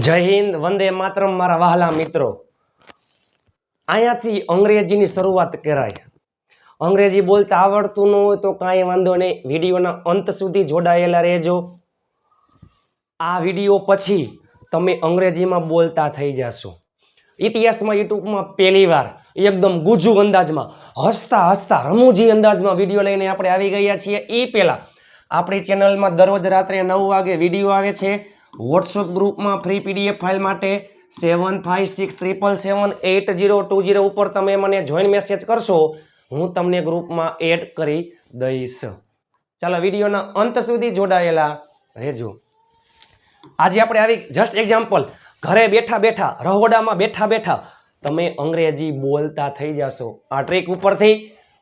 જય હિન્દ, વંદે માતરમ મારા વહાલા મિત્રો। અહીંયાથી અંગ્રેજીની શરૂઆત કરાય। અંગ્રેજી બોલતા આવડતું ન હોય તો કાંઈ વાંધો નહીં, વિડીયોના અંત સુધી જોડાયેલા રહેજો। આ વિડીયો પછી તમે અંગ્રેજીમાં બોલતા થઈ જશો। ઇતિહાસમાં યુટ્યુબમાં પહેલી વાર એકદમ ગુજુ અંદાજમાં હસતા હસતા રમૂજી અંદાજમાં વિડીયો લઈને આપણે આવી ગયા છીએ। એ પહેલા આપણી ચેનલમાં દરરોજ રાત્રે 9 વાગે વિડીયો આવે છે। વોટ્સઅપ ગ્રુપમાં ફ્રી પીડીએફ ફાઇલ માટે 7567778020 ઉપર તમે મને જોઈન મેસેજ કરશો, હું તમને ગ્રુપમાં એડ કરી દઈશ। ચાલો વિડીયોના અંત સુધી જોડાયેલા રહેજો। આજે આપણે આવી જસ્ટ એક્ઝામ્પલ, ઘરે બેઠા બેઠા રહોડામાં બેઠા બેઠા તમે અંગ્રેજી બોલતા થઈ જશો। આ ટ્રીક ઉપરથી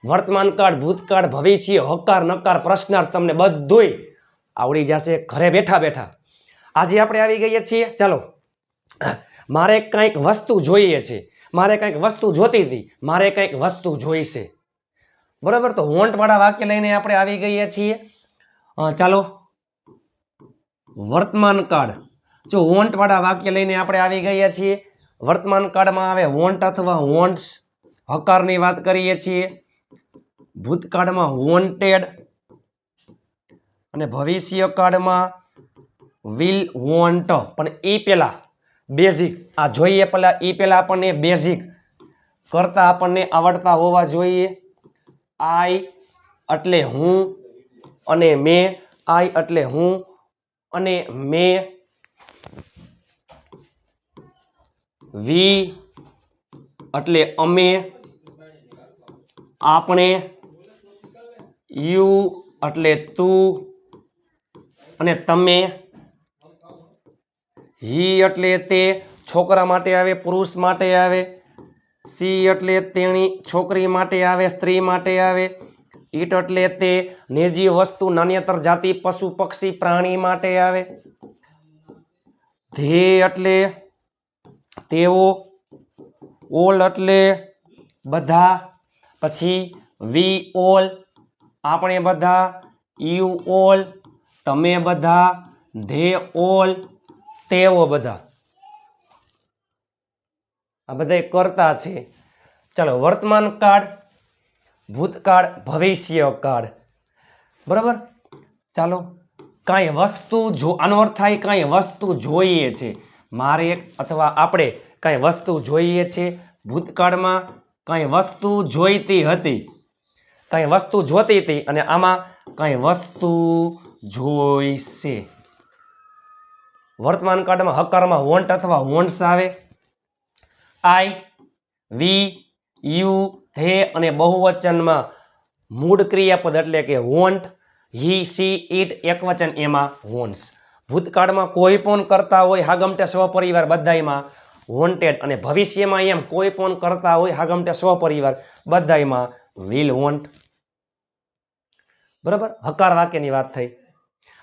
વર્તમાન કાળ, ભૂતકાળ, ભવિષ્ય, હકાર, નકાર, પ્રશ્નાર્થ તમને બધુંય આવડી જશે ઘરે બેઠા બેઠા। આજે આપણે આવી ગયા છીએ। ચાલો, મારે કંઈક વસ્તુ જોઈએ છે, મારે કંઈક વસ્તુ જોતી હતી, મારે કંઈક વસ્તુ જોઈશે, બરાબર? તો વોન્ટ વાળા વાક્ય લઈને આપણે આવી ગયા છીએ। ચાલો, વર્તમાન કાળ, જો વોન્ટ વાળા વાક્ય લઈને આપણે આવી ગયા છીએ। વર્તમાન કાળમાં આવે વોન્ટ અથવા વોન્ટ્સ, હકારની વાત કરીએ છીએ। ભૂતકાળમાં વોન્ટેડ અને ભવિષ્ય કાળમાં વિલ વોન્ટ। પણ એ પહેલા બેઝિક આ જોઈએ, પહેલા એ પહેલા આપણને બેઝિક કરતા આપણને આવડતા હોવા જોઈએ। આઈ એટલે હું અને મેં, આઈ એટલે હું અને મેં, વી એટલે અમે, આપણે, યુ એટલે તું અને તમે, હી એટલે તે છોકરા માટે આવે, પુરુષ માટે આવે, સી એટલે તેણી છોકરી માટે આવે, સ્ત્રી માટે આવે, ઈટ એટલે તે નિર્જીવ વસ્તુ, નાન્યતર જાતિ, પશુ, પક્ષી, પ્રાણી માટે આવે, ધે એટલે તેઓ, ઓલ એટલે બધા, પછી વી ઓલ આપણે બધા, યુ ઓલ તમે બધા, ધે ઓલ તેઓ બધા। આ બધા કરતા છે। ચાલો, વર્તમાન કાળ, ભૂતકાળ, ભવિષ્ય કાળ, બરાબર? ચાલો, કાંઈ વસ્તુ જો આનો અર્થ થાય કાંઈ વસ્તુ જોઈએ છે, મારે અથવા આપણે કાંઈ વસ્તુ જોઈએ છે। ભૂતકાળમાં કાંઈ વસ્તુ જોઈતી હતી, કાંઈ વસ્તુ જોતી હતી, અને આમાં કાંઈ વસ્તુ જોઈશે। વર્તમાન કાળમાં હકારમાં વોન્ટ અથવા વોન્ટ્સ આવે। આઈ, વી, યુ, ધે અને બહુવચનમાં મૂળ ક્રિયાપદ એટલે કે વોન્ટ, હી, સી, ઈટ એકવચન એમાં વોન્ટ્સ। ભૂતકાળમાં કોઈ પણ કરતા હોય હાગમટે સ્વપરિવાર બધાયમાં વોન્ટેડ, અને ભવિષ્યમાં એમ કોઈ પણ કરતા હોય હાગમટે સ્વપરિવાર બધાયમાં વિલ વોન્ટ, બરાબર? હકાર વાક્યની વાત થઈ।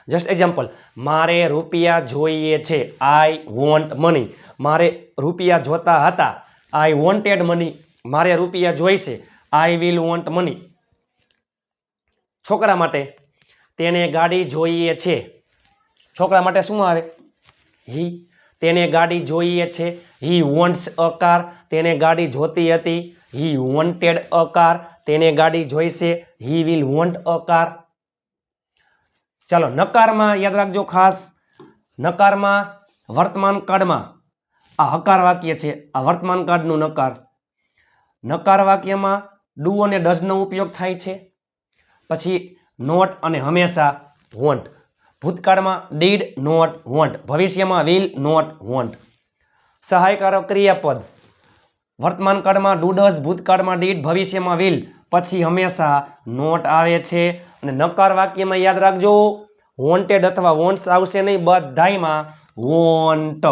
જસ્ટ એક્ઝામ્પલ, મારે રૂપિયા જોઈએ છે, આઈ વોન્ટ મની, મારે રૂપિયા જોતા હતા, આઈ વોન્ટેડ મની, મારે રૂપિયા જોઈશે, આઈ વિલ વોન્ટ મની। છોકરા માટે તેને ગાડી જોઈએ છે, છોકરા માટે શું આવે? હી, તેને ગાડી જોઈએ છે, હી વોન્ટ્સ અ કાર, તેને ગાડી જોતી હતી, હી વોન્ટેડ અ કાર, તેને ગાડી જોઈશે, he will want a car. ચાલો, નકારમાં યાદ રાખજો ખાસ, નકારમાં વર્તમાન કાળમાં આ હકાર વાક્ય છે, આ વર્તમાન કાળનું નકાર। નકાર વાક્યમાં ડુ અને ડઝનો ઉપયોગ થાય છે, પછી નોટ અને હંમેશા વોન્ટ। ભૂતકાળમાં ડીડ નોટ વોન્ટ, ભવિષ્યમાં વિલ નોટ વોન્ટ। સહાયકારક ક્રિયાપદ વર્તમાન કાળમાં ડુ ડઝ, ભૂતકાળમાં ડીડ, ભવિષ્યમાં વિલ, પછી હંમેશા નોટ આવે છે। અને નકાર વાક્યમાં યાદ રાખજો વોન્ટેડ અથવા વોન્ટ્સ આવશે નહીં, બધાયમાં વોન્ટ,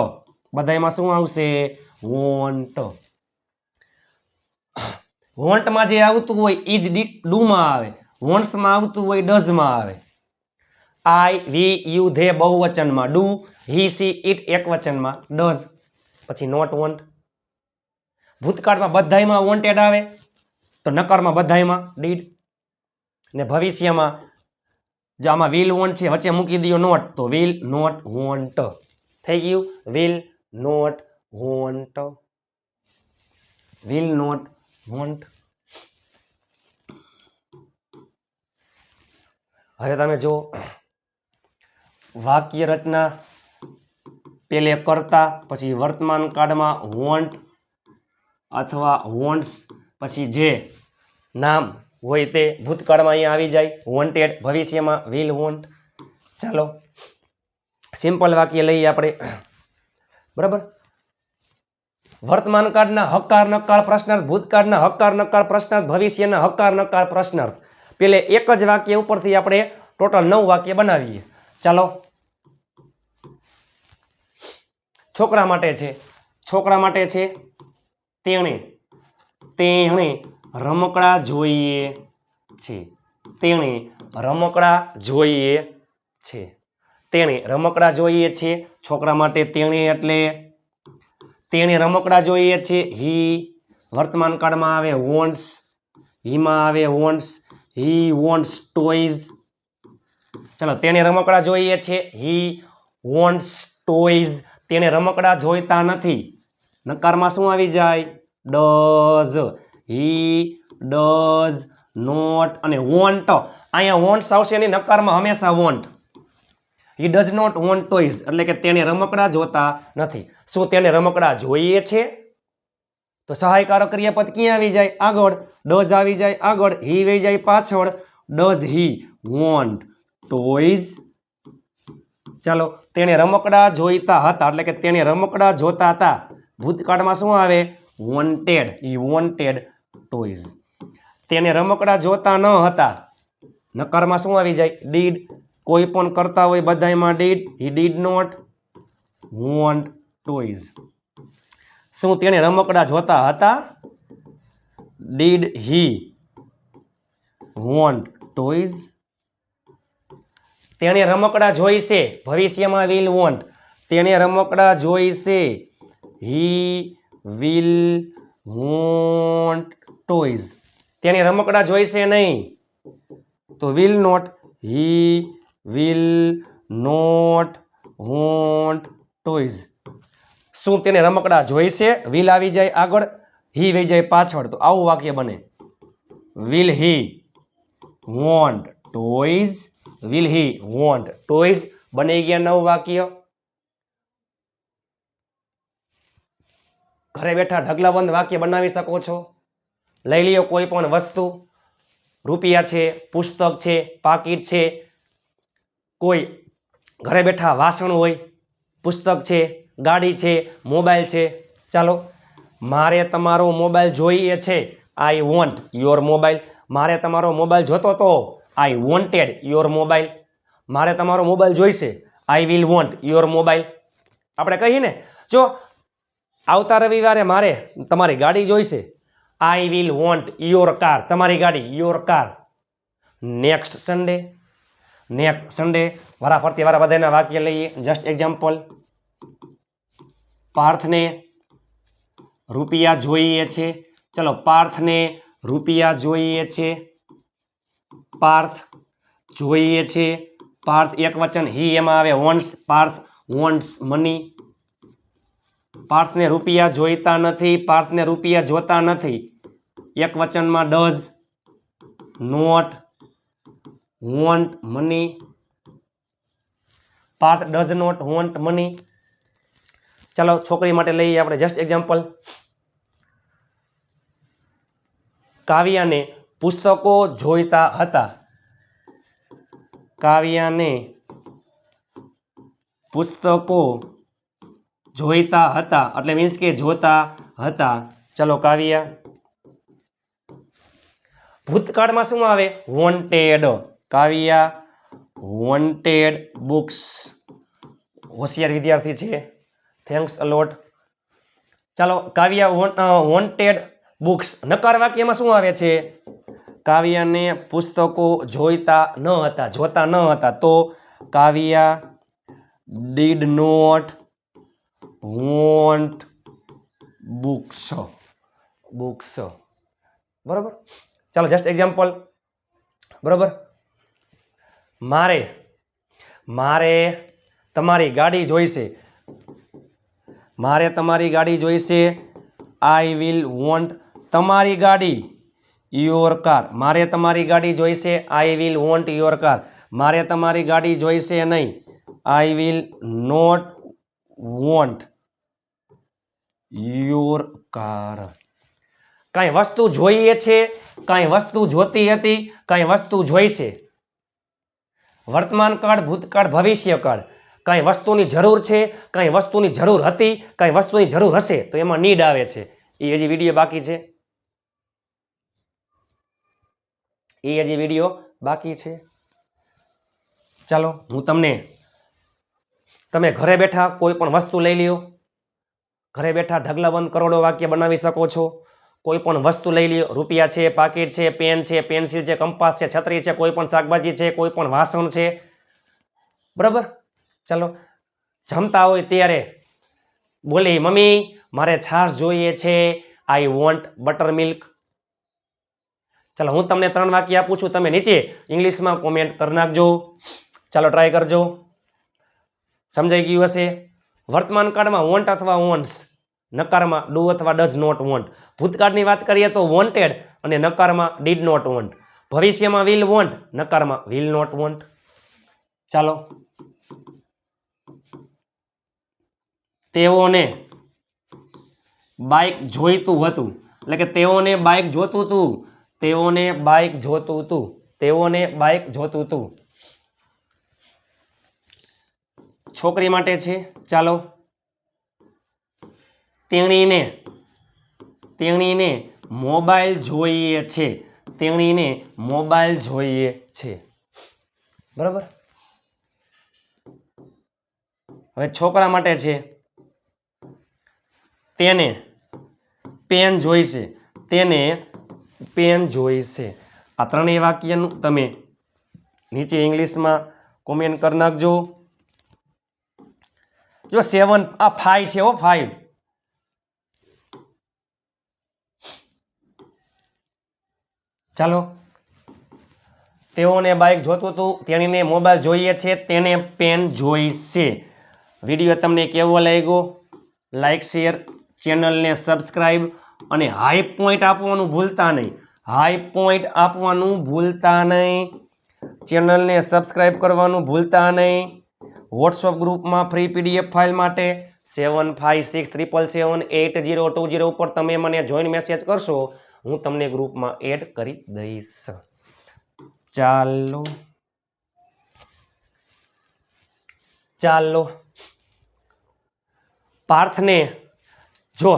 બધાયમાં શું આવશે? વોન્ટ। વોન્ટમાં જે આવતું હોય ઈજ ડુમાં આવે, વોન્ટ્સમાં આવતું હોય ડઝમાં આવે। આઈ, વી, યુ, ધે બહુવચનમાં, ડુ, હી, સી, ઈટ એકવચનમાં, ડઝ, પછી નોટ વોન્ટ। ભૂતકાળમાં બધાયમાં વોન્ટેડ આવે તો નકારમાં બધાયમાં ડીડ, ને ભવિષ્યમાં જો આમાં વિલ વોન્ટ છે વચ્ચે મૂકી દો નોટ તો વિલ નોટ વોન્ટ થઈ ગયું will not want will not want હવે તમે જો વાક્ય રચના પેલે કરતા પછી વર્તમાન કાળમાં વોન્ટ અથવા વોન્ટ્સ પછી જે નામ હોય તે ભૂતકાળમાં અહીંયા આવી જાય વોન્ટેડ ભવિષ્યમાં વિલ વોન્ટ ચાલો સિમ્પલ વાક્ય લઈએ આપણે બરાબર વર્તમાન કાળના હકાર નકાર પ્રશ્નાર્થ ભૂતકાળના હકાર નકાર પ્રશ્નાર્થ ભવિષ્યના હકાર નકાર પ્રશ્નાર્થ પેલે એક જ વાક્ય ઉપરથી આપણે ટોટલ 9 વાક્ય બનાવીએ ચાલો છોકરા માટે છે તેણે રમકડા જોઈએ છે તેણે રમકડા જોઈએ છે તેણે રમકડા જોઈએ છે છોકરા માટે તેણે એટલે તેણે રમકડા જોઈએ છે હી વર્તમાન કાળમાં આવે વોન્ટ્સ હીમાં આવે વોન્ટ્સ હી વોન્ટ્સ ટોયઝ ચલો તેણે રમકડા જોઈએ છે હી વોન્ટ્સ ટોયઝ તેણે રમકડા જોઈતા નથી નકારમાં શું આવી જાય ડઝ હી ડઝ નોટ અને વોન્ટ અહીંયા વોન્ટ્સ આવશે નહીં નકારમાં હંમેશા want he does not want toys એટલે કે તેણે રમકડા જોતા નથી શું તેને રમકડા જોઈએ છે તો સહાયકારક ક્રિયાપદ ક્યાં આવી જાય આગળ ડઝ આવી જાય આગળ હી આવી જાય પાછળ ડઝ હી વોન્ટ ટોયઝ ચાલો તેણે રમકડા જોઈતા હતા એટલે કે તેણે રમકડા જોતા હતા ભૂતકાળમાં શું આવે વોન્ટેડ હી વોન્ટેડ ટોયઝ તેને રમકડા જોતા ન હતા નકારમાં શું આવી જાય ડીડ કોઈ પણ કરતા હોય બધાયમાં did he did not want toys શું તેણે રમકડા જોતા હતા ડીડ હી વોન્ટ ટોયઝ તેણે રમકડા જોઈશે ભવિષ્યમાં વિલ વોન્ટ તેણે રમકડા જોઈશે હી વિલ વોન્ટ ટોયઝ તેણે રમકડા જોઈશે નહીં તો will not he will not want toys શું તેને રમકડા જોઈશે વિલ આવી જાય આગળ હી વહી જાય પાછળ તો આવું વાક્ય બને will he want toys will he want toys બની ગયા 9 વાક્ય ઘરે બેઠા ઢગલાબંધ વાક્ય બનાવી શકો છો લઈ લ્યો કોઈ પણ વસ્તુ રૂપિયા છે પુસ્તક છે પાકીટ છે કોઈ ઘરે બેઠા વાસણ હોય પુસ્તક છે ગાડી છે મોબાઈલ છે ચાલો મારે તમારો મોબાઈલ જોઈએ છે આઈ વોન્ટ યોર મોબાઈલ મારે તમારો મોબાઈલ જોતો તો આઈ વોન્ટેડ યોર મોબાઈલ મારે તમારો મોબાઈલ જોઈશે I will want your mobile આપણે કહીએ ને જો આવતા રવિવારે મારે તમારી ગાડી જોઈશે I will want your car તમારી ગાડી યોર કાર નેક્સ્ટ સન્ડે વારા ફરતી વારા બધાના વાક્ય લઈએ જસ્ટ એક્ઝામ્પલ પાર્થને રૂપિયા જોઈએ છે ચલો પાર્થને રૂપિયા જોઈએ છે પાર્થ જોઈએ છે પાર્થ એક વચન હી એમાં આવે વોન્ટ્સ પાર્થ વોન્ટ્સ મની પાર્થને રૂપિયા જોઈતા નથી પાર્થને રૂપિયા જોતા નથી એક વચનમાં does not want money Parth does not want money ચાલો છોકરી માટે લઈએ આપણે જસ્ટ એક્ઝામ્પલ કાવ્યાને પુસ્તકો જોઈતા હતા કાવ્યાને પુસ્તકો જોઈતા હતા એટલે મીન્સ કે જોતા હતા ચલો કાવ્યા ભૂતકાળમાં શું આવે વોન્ટેડ કાવ્યા વોન્ટેડ બુક્સ હોશિયાર વિદ્યાર્થી છે થેન્ક્સ અલોટ ચાલો કાવ્યા વોન્ટેડ બુક્સ નકાર વાક્યમાં શું આવે છે કાવ્યાને પુસ્તકો જોઈતા ન હતા તો કાવ્યા ડીડ નોટ વોન્ટ બુક્સ બરોબર ચાલો જસ્ટ એક્ઝામ્પલ બરોબર મારે મારે તમારી ગાડી જોઈશે. મારે તમારી ગાડી જોઈશે. આઈ વિલ વોન્ટ તમારી ગાડી, યોર કાર. મારે તમારી ગાડી જોઈશે. I will want your car. મારે તમારી ગાડી જોઈશે નહીં. I will not want your car. કાંઈ વસ્તુ જોઈએ છે, કાંઈ વસ્તુ જોતી હતી, કાંઈ વસ્તુ જોઈશે. વર્તમાન કાળ, ભૂતકાળ, ભવિષ્યકાળ. કાંઈ વસ્તુની જરૂર છે, કાંઈ વસ્તુની જરૂર હતી, કાંઈ વસ્તુની જરૂર હશે, તો એમાં નીડ આવે છે. એ હજી વિડીયો બાકી છે. એ હજી વિડીયો બાકી છે. ચાલો હું તમે ઘરે બેઠા કોઈ પણ વસ્તુ લઈ લ્યો. ઘરે બેઠા ઢગલાબંધ કરોડો વાક્ય બનાવી શકો છો. કોઈ પણ વસ્તુ લઈ લ્યો. રૂપિયા છે, પાકીટ છે, પેન છે, પેન્સિલ છે, કંપાસ છે, છત્રી છે, કોઈ પણ શાકભાજી છે, કોઈ પણ વાસણ છે. બરાબર. ચાલો જમતા હોય ત્યારે બોલી મમ્મી મારે છાશ જોઈએ છે. I want butter milk. ચાલો હું તમને 3 વાક્ય આપું છું, તમે નીચે ઇંગ્લિશમાં કોમેન્ટ કરી નાખજો. ચાલો ટ્રાય કરજો. સમજાઈ ગયું હશે. વર્તમાન કાળમાં વોન્ટ અથવા વોન્ટ્સ, નકારમાં ડુ અથવા ડઝ નોટ વોન્ટ. ભૂતકાળની વાત કરીએ તો વોન્ટેડ અને નકારમાં ડીડ નોટ વોન્ટ. ભવિષ્યમાં વિલ વોન્ટ, નકારમાં વિલ નોટ વોન્ટ. ચાલો તેઓને બાઇક જોઈતું હતું, એટલે કે તેઓને બાઇક જોતું હતું. તેઓને બાઇક જોતું હતું. તેઓને બાઇક જોતું હતું. છોકરી માટે છે. ચાલો તેણીને મોબાઈલ જોઈએ છે. તેણીને મોબાઈલ જોઈએ છે. બરાબર. હવે છોકરા માટે છે. તેને પેન જોઈશે. તેને પેન જોઈશે. આ ત્રણેય વાક્યનું તમે નીચે ઇંગ્લિશમાં કોમેન્ટ કરી નાખજો. જો 7 આ 5 છે. 5. ચાલો તેઓને બાઇક જોતું હતું. તેણીને મોબાઈલ જોઈએ છે. તેને પેન જોઈશે. વિડીયો તમને કેવો લાગ્યો? લાઈક, શેર, ચેનલને સબસ્ક્રાઈબ અને હાઈ પોઈન્ટ આપવાનું ભૂલતા નહીં. હાઈ પોઈન્ટ આપવાનું ભૂલતા નહીં. ચેનલને સબસ્ક્રાઈબ કરવાનું ભૂલતા નહીં. વોટ્સઅપ ગ્રુપમાં ફ્રી પીડીએફ ફાઇલ માટે 7567778020 ઉપર તમે મને જોઈન મેસેજ કરશો, હું તમને ગ્રુપમાં એડ કરી દઈશ. ચાલો પાર્થને જો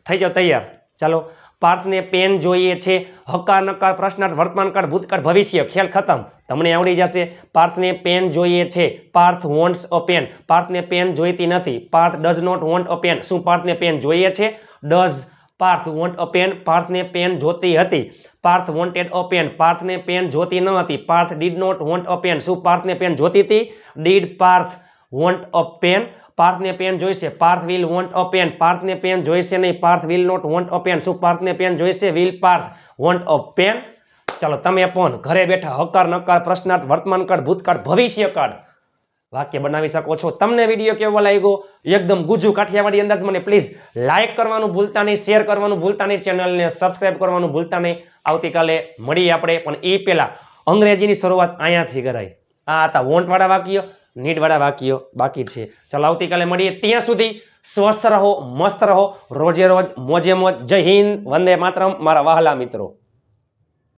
થઈ જાઓ તૈયાર. ચાલો પાર્થને પેન જોઈએ છે. હકાર, નકાર, પ્રશ્નાર્થ, વર્તમાનકાળ, ભૂતકાળ, ભવિષ્ય. ખેલ ખતમ. તમને આવડી જશે. પાર્થને પેન જોઈએ છે. Parth wants a pen. પાર્થને પેન જોઈતી નથી. Parth does not want a pen. શું પાર્થને પેન જોઈએ છે? Does Parth want a pen. પાર્થને પેન જોતી હતી. Parth wanted a pen. પાર્થને પેન જોતી ન હતી. Parth did not want a pen. શું પાર્થને પેન જોતી હતી? Did Parth want a pen. પાર્થને પેન જોઈશે. Parth will want a pen. પાર્થને પેન જોઈશે નહીં. Parth will not want a pen. શું પાર્થને પેન જોઈશે? Will Parth want a pen. ચાલો તમે પણ ઘરે બેઠા હકાર, નકાર, પ્રશ્નાર્થ, વર્તમાનકાળ, ભૂતકાળ, ભવિષ્યકાળ વાક્ય બનાવી શકો છો. તમને વિડીયો કેવો લાગ્યો? એકદમ ગુજુ કાઠિયાવાડી અંદાજ મને પ્લીઝ લાઈક કરવાનું ભૂલતા નહીં, શેર કરવાનું ભૂલતા નહીં, ચેનલને સબસ્ક્રાઈબ કરવાનું ભૂલતા નહીં. આવતીકાલે મળીએ આપણે, પણ એ પહેલા અંગ્રેજીની શરૂઆત અહીંયાથી કરાય. આ હતા વોન્ટવાળા વાક્ય, નીડવાળા વાક્યો બાકી છે. ચાલો આવતીકાલે મળીએ. ત્યાં સુધી સ્વસ્થ રહો, મસ્ત રહો, રોજે રોજ મોજે મોજ. જય હિન્દ, વંદે માતરમ મારા વહાલા મિત્રો.